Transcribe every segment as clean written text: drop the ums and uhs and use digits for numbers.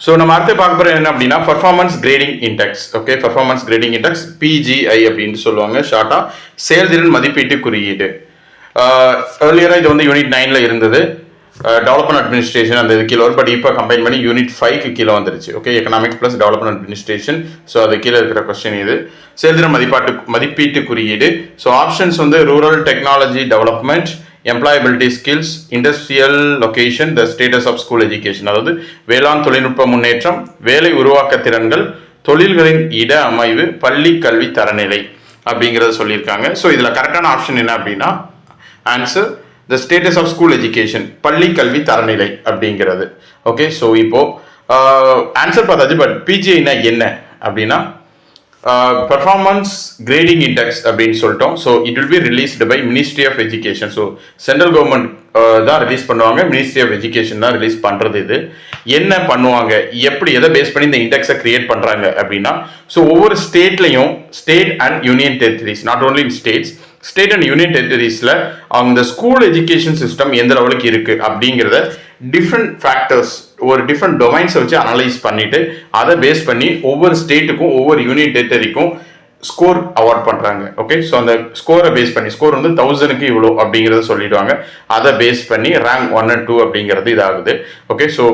So நம்ம அடுத்து பார்க்க போகிறது என்ன அப்படின்னா performance grading index. Okay, performance grading index PGI அப்படின்னு சொல்லுவாங்க ஷார்ட்டா, செயல்திறன் மதிப்பீட்டு குறியீடு. ஏர்லியராக இது வந்து யூனிட் 9ல இருந்தது, டெவலப்மெண்ட் அட்மினிஸ்ட்ரேஷன் அந்த இது கீழே வரும். பட் இப்போ கம்பைன் பண்ணி யூனிட் 5க்கு கீழே வந்துருச்சு. Okay, economics plus development administration. So அது கீழே இருக்கிற கொஸ்டின் இது. செயல்திறன் மதிப்பீட்டு குறியீடு. ஸோ ஆப்ஷன்ஸ் வந்து rural technology development, employability skills, industrial location, the status of school education. அதாவது வேளாண் தொழில்நுட்ப முன்னேற்றம், வேலை உருவாக்க திறன்கள், தொழில்களின் இட அமைவு, பள்ளி கல்வி தரநிலை அப்படிங்கிறத சொல்லியிருக்காங்க. ஸோ இதில் கரெக்டான ஆப்ஷன் என்ன அப்படின்னா answer the status of school education, பள்ளி கல்வி தரநிலை அப்படிங்கிறது. ஓகே, ஸோ இப்போ ஆன்சர் பார்த்தாச்சு. பட் PGI என்ன அப்படின்னா பர்ஃபார்மன்ஸ் கிரேடிங் இண்டெக்ஸ் அப்படின்னு சொல்லிட்டோம். So it will be released by ministry of education. So central government தான் ரிலீஸ் பண்ணுவாங்க, மினிஸ்ட்ரி ஆஃப் எஜுகேஷன் தான் ரிலீஸ் பண்ணுறது. இது என்ன பண்ணுவாங்க, எப்படி எதை பேஸ் பண்ணி இந்த இண்டெக்ஸை கிரியேட் பண்ணுறாங்க அப்படின்னா, ஸோ ஒவ்வொரு ஸ்டேட்லையும் state and union territories, not only in states, state and union டெரிட்டரிஸில் அவங்க ஸ்கூல் எஜுகேஷன் சிஸ்டம் எந்த லெவலுக்கு இருக்குது அப்படிங்கிறத டிஃப்ரெண்ட் ஃபேக்டர்ஸ், ஒரு டிஃப்ரெண்ட் டொமைன்ஸை வச்சு அனலைஸ் பண்ணிட்டு அதை பேஸ் பண்ணி ஒவ்வொரு ஸ்டேட்டுக்கும் ஒவ்வொரு யூனியன் டெரிட்டரிக்கும் ஸ்கோர் அவார்ட் பண்ணுறாங்க. ஓகே, ஸோ அந்த ஸ்கோரை பேஸ் பண்ணி ஸ்கோர் வந்து 1000க்கு இவ்வளோ அப்படிங்கிறத சொல்லிடுவாங்க. அதை பேஸ் பண்ணி ரேங்க் 1 and 2 அப்படிங்கிறது இதாகுது. ஓகே, ஸோ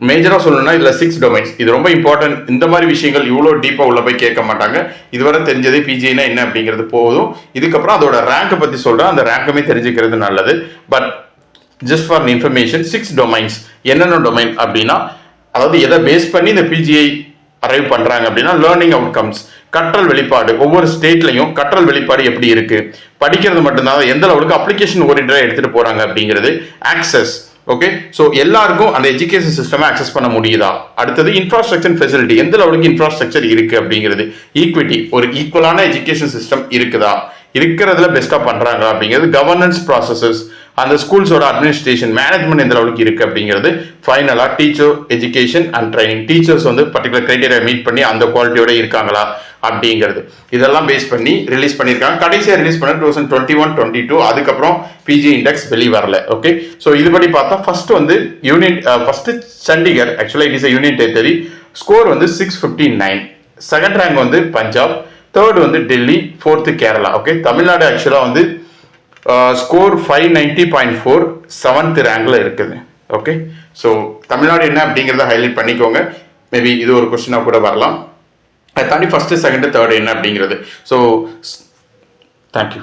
மேஜராக சொல்லணும்னா இதில் 6 டொமைன்ஸ். இது ரொம்ப இம்பார்ட்டன்ட். இந்த மாதிரி விஷயங்கள் இவ்வளோ டீப்பாக உள்ள போய் கேட்க மாட்டாங்க. இதுவரை தெரிஞ்சது PGI என்ன அப்படிங்கிறது போதும். இதுக்கப்புறம் அதோட ரேங்கை பற்றி சொல்கிறேன், அந்த ரேங்குமே தெரிஞ்சுக்கிறது நல்லது. But just for information 6 domains. என்னென்ன டொமைன் அப்படின்னா, அதாவது எதை பேஸ் பண்ணி இந்த PGI அரைவ் பண்ணுறாங்க அப்படின்னா லேர்னிங் அவுட்கம்ஸ், கற்றல் வெளிப்பாடு. ஒவ்வொரு ஸ்டேட்லையும் கற்றல் வெளிப்பாடு எப்படி இருக்கு, படிக்கிறது மட்டும்தான் எந்த லெவலுக்கு அப்ளிகேஷன் ஓரியன்டா எடுத்துட்டு போறாங்க அப்படிங்கிறது. ஆக்சஸ், ஓகே, ஸோ எல்லாருக்கும் அந்த எஜுகேஷன் சிஸ்டமை ஆக்சஸ் பண்ண முடியுதா. அடுத்தது இன்ஃப்ராஸ்ட்ரக்சர் ஃபெசிலிட்டி, எந்த லெவலுக்கு இன்ஃப்ராஸ்ட்ரக்சர் இருக்கு அப்படிங்கிறது. ஈக்விட்டி, ஒரு ஈக்குவலான எஜுகேஷன் சிஸ்டம் இருக்குதா, இருக்கிறதுல பெஸ்டா பண்றாங்க அப்படிங்கிறது. கவர்னன்ஸ் ப்ராசஸஸ், அந்த ஸ்கூல்ஸோட அட்மினிஸ்ட்ரேஷன் மேனேஜ்மெண்ட் எந்த அளவுக்கு இருக்கு அப்படிங்கிறது. ஃபைனலா teacher education and training, teachers வந்து பர்டிகுலர் கிரைட்டீரியா மீட் பண்ணி அந்த குவாலிட்டியோட இருக்காங்களா அப்படிங்கிறது. இதெல்லாம் பேஸ் பண்ணி ரிலீஸ் பண்ணியிருக்காங்க. கடைசியாக ரிலீஸ் பண்ண 2021-22. அதுக்கப்புறம் PGI இண்டெக்ஸ் வெளியே வரல. ஓகே, ஸோ இதுபடி பார்த்தா ஃபர்ஸ்ட் வந்து ஃபர்ஸ்ட் சண்டிகர், ஆக்சுவலாக it is union territory. Score வந்து 659. செகண்ட் ரேங்க் வந்து பஞ்சாப், தேர்ட் வந்து டெல்லி, ஃபோர்த்து கேரளா. ஓகே, தமிழ்நாடு ஆக்சுவலாக வந்து ஸ்கோர் 590.4, 7th ரேங்க்ல இருக்குது. ஓகே, ஸோ தமிழ்நாடு என்ன அப்படிங்கிறத ஹைலைட் பண்ணிக்கோங்க. மேபி இது ஒரு கொஸ்டினாக கூட வரலாம். அதை தாண்டி ஃபர்ஸ்ட் செகண்ட் தேர்ட் என்ன அப்படிங்கிறது. So thank you.